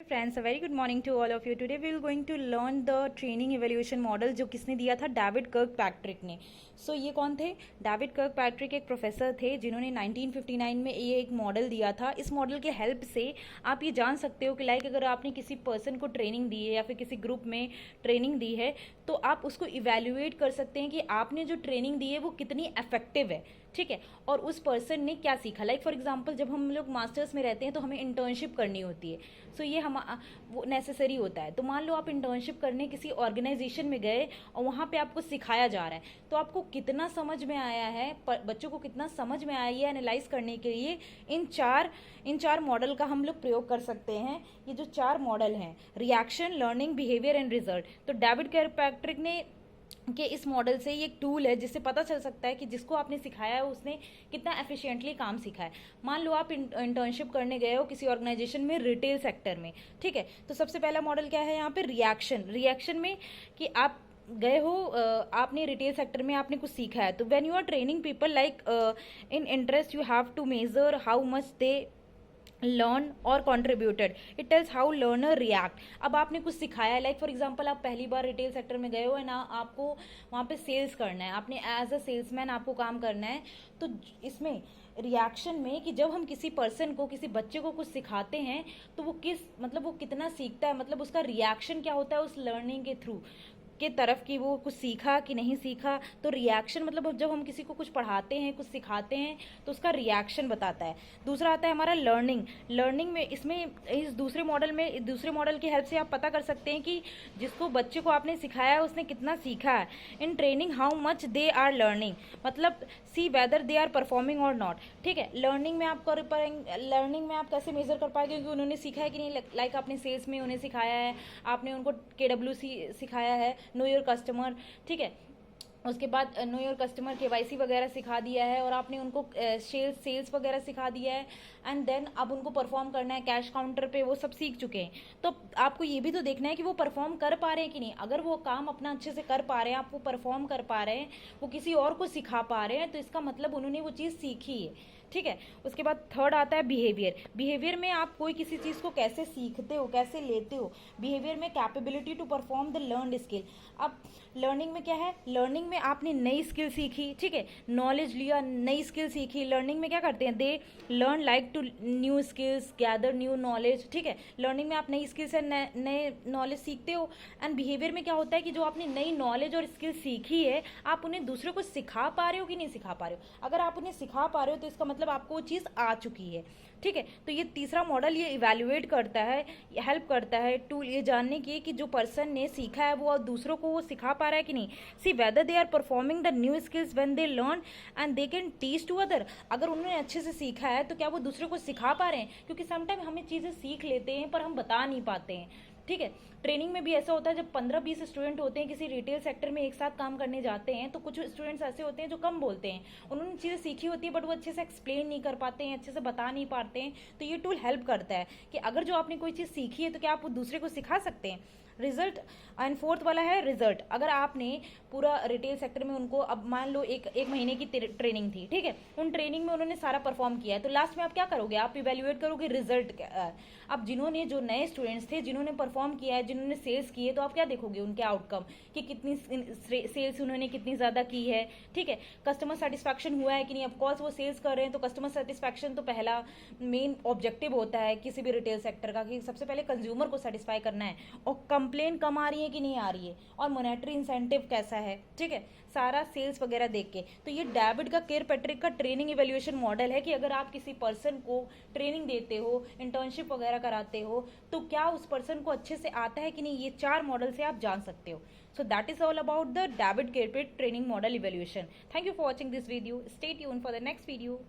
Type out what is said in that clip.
Friends, a very good morning to all of you. Today we will going to learn the training evaluation model, जो किसने दिया था? David कर्क Patrick ने। ये कौन थे? डेविड कर्क पैट्रिक एक प्रोफेसर थे जिन्होंने 1959 में ये एक मॉडल दिया था। इस मॉडल के हेल्प से आप ये जान सकते हो कि लाइक अगर आपने किसी पर्सन को ट्रेनिंग दी है या फिर किसी ग्रुप में ट्रेनिंग दी है तो आप उसको इवैल्यूएट कर सकते हैं कि आपने जो ट्रेनिंग दी है वो कितनी इफेक्टिव है, ठीक है, और उस पर्सन ने क्या सीखा। लाइक फॉर एग्जांपल, जब हम लोग मास्टर्स में रहते हैं तो हमें इंटर्नशिप करनी होती है। ये हम वो नेसेसरी होता है। तो मान लो आप इंटर्नशिप करने किसी ऑर्गेनाइजेशन में गए और वहाँ पे आपको सिखाया जा रहा है, तो आपको कितना समझ में आया है, बच्चों को कितना समझ में आया, ये एनालाइज करने के लिए इन चार मॉडल का हम लोग प्रयोग कर सकते हैं। ये जो चार मॉडल हैं, reaction, learning, behaviour and result, तो डेविड किर्कपैट्रिक ने कि इस मॉडल से ये एक टूल है जिससे पता चल सकता है कि जिसको आपने सिखाया है उसने कितना एफिशिएंटली काम सीखा है। मान लो आप इंटर्नशिप करने गए हो किसी ऑर्गेनाइजेशन में रिटेल सेक्टर में, ठीक है, तो सबसे पहला मॉडल क्या है यहाँ पे? रिएक्शन में कि आप गए हो, आपने रिटेल सेक्टर में आपने कुछ सीखा है। तो when you are training people like in interest, you have to measure how much they learn or contributed. It tells how learner react. अब आपने कुछ सिखाया है, लाइक फॉर एग्जांपल आप पहली बार रिटेल सेक्टर में गए हो ना, आपको वहाँ पे सेल्स करना है, आपने एज अ सेल्समैन आपको काम करना है। तो इसमें रिएक्शन में कि जब हम किसी पर्सन को, किसी बच्चे को कुछ सिखाते हैं तो वो वो कितना सीखता है, मतलब उसका रिएक्शन क्या होता है उस लर्निंग के थ्रू के तरफ, कि वो कुछ सीखा कि नहीं सीखा। तो रिएक्शन मतलब जब हम किसी को कुछ पढ़ाते हैं, कुछ सिखाते हैं तो उसका रिएक्शन बताता है। दूसरा आता है हमारा लर्निंग में इसमें इस दूसरे मॉडल की हेल्प से आप पता कर सकते हैं कि जिसको बच्चे को आपने सिखाया है उसने कितना सीखा है। In training how much they are learning, मतलब see whether they are performing or not, ठीक है। लर्निंग में आप कैसे मेजर कर पाएंगे कि उन्होंने सीखा है कि नहीं। लाइक आपने सेल्स में उन्हें सिखाया है, आपने उनको KWC सिखाया है, नो योर कस्टमर, ठीक है। उसके बाद नो योर कस्टमर KYC वगैरह सिखा दिया है और आपने उनको सेल्स वगैरह सिखा दिया है, एंड देन अब उनको परफॉर्म करना है कैश काउंटर पे, वो सब सीख चुके हैं। तो आपको ये भी तो देखना है कि वो परफॉर्म कर पा रहे हैं कि नहीं। अगर वो काम अपना अच्छे से कर पा रहे हैं, आप वो परफॉर्म कर पा रहे हैं, वो किसी और को सिखा पा रहे हैं, तो इसका मतलब उन्होंने वो चीज़ सीखी है, ठीक है। उसके बाद थर्ड आता है बिहेवियर में आप कोई किसी चीज़ को कैसे सीखते हो, कैसे लेते हो। बिहेवियर में capability to perform the learned skill. अब लर्निंग में क्या है? लर्निंग में आपने नई स्किल सीखी, ठीक है, नॉलेज लिया, नई स्किल सीखी। लर्निंग में क्या करते हैं? They learn like to new skills, gather new knowledge, ठीक है। लर्निंग में आप नई स्किल्स से नए नॉलेज सीखते हो। एंड बिहेवियर में क्या होता है कि जो आपने नई नॉलेज और स्किल सीखी है, आप उन्हें दूसरों को सिखा पा रहे हो कि नहीं सिखा पा रहे हो। अगर आप उन्हें सिखा पा रहे हो तो इसका मतलब आपको वो चीज़ आ चुकी है, ठीक है। तो ये तीसरा मॉडल ये इवैल्यूएट करता है, हेल्प करता है टूल ये जानने की कि जो पर्सन ने सीखा है वो दूसरों को वो सिखा पा रहा है कि नहीं। See whether they are performing the new skills when they learn and they can teach to other. अगर उन्होंने अच्छे से सीखा है तो क्या वो दूसरों को सिखा पा रहे हैं, क्योंकि समटाइम हमें चीज़ें सीख लेते हैं पर हम बता नहीं पाते हैं, ठीक है। ट्रेनिंग में भी ऐसा होता है, जब 15-20 स्टूडेंट होते हैं किसी रिटेल सेक्टर में एक साथ काम करने जाते हैं, तो कुछ स्टूडेंट्स ऐसे होते हैं जो कम बोलते हैं, उन्होंने चीज़ें सीखी होती है बट वो अच्छे से एक्सप्लेन नहीं कर पाते हैं, अच्छे से बता नहीं पाते हैं। तो ये टूल हेल्प करता है कि अगर जो आपने कोई चीज़ सीखी है तो क्या आप वो दूसरे को सिखा सकते हैं। रिजल्ट एंड फोर्थ वाला है रिजल्ट। अगर आपने पूरा रिटेल सेक्टर में उनको, अब मान लो एक महीने की ट्रेनिंग थी, ठीक है, उन ट्रेनिंग में उन्होंने सारा परफॉर्म किया है, तो लास्ट में आप क्या करोगे? आप इवेल्युएट करोगे रिजल्ट क्या। अब जिन्होंने, जो नए स्टूडेंट्स थे जिन्होंने परफॉर्म किया है, जिन्होंने सेल्स की है, तो आप क्या देखोगे? उनके आउटकम, कि कितनी सेल्स उन्होंने कितनी ज़्यादा की है, ठीक है। कस्टमर सेटिस्फैक्शन हुआ है कि नहीं। ऑफकोर्स वो सेल्स कर रहे हैं तो कस्टमर सेटिस्फैक्शन तो पहला मेन ऑब्जेक्टिव होता है किसी भी रिटेल सेक्टर का, कि सबसे पहले कंज्यूमर को सेटिस्फाई करना है। और कंप्लेन कम आ रही है कि नहीं आ रही है, और मॉनेटरी इंसेंटिव कैसा है, ठीक है, सारा सेल्स वगैरह देख के। तो ये डेविड का किर्कपैट्रिक का ट्रेनिंग इवैल्यूएशन मॉडल है कि अगर आप किसी पर्सन को ट्रेनिंग देते हो, इंटर्नशिप वगैरह कराते हो, तो क्या उस पर्सन को अच्छे से आता है कि नहीं, ये चार मॉडल से आप जान सकते हो। So that is all about the David Kirkpatrick training model evaluation. Thank you for watching this video. Stay tuned for the next video.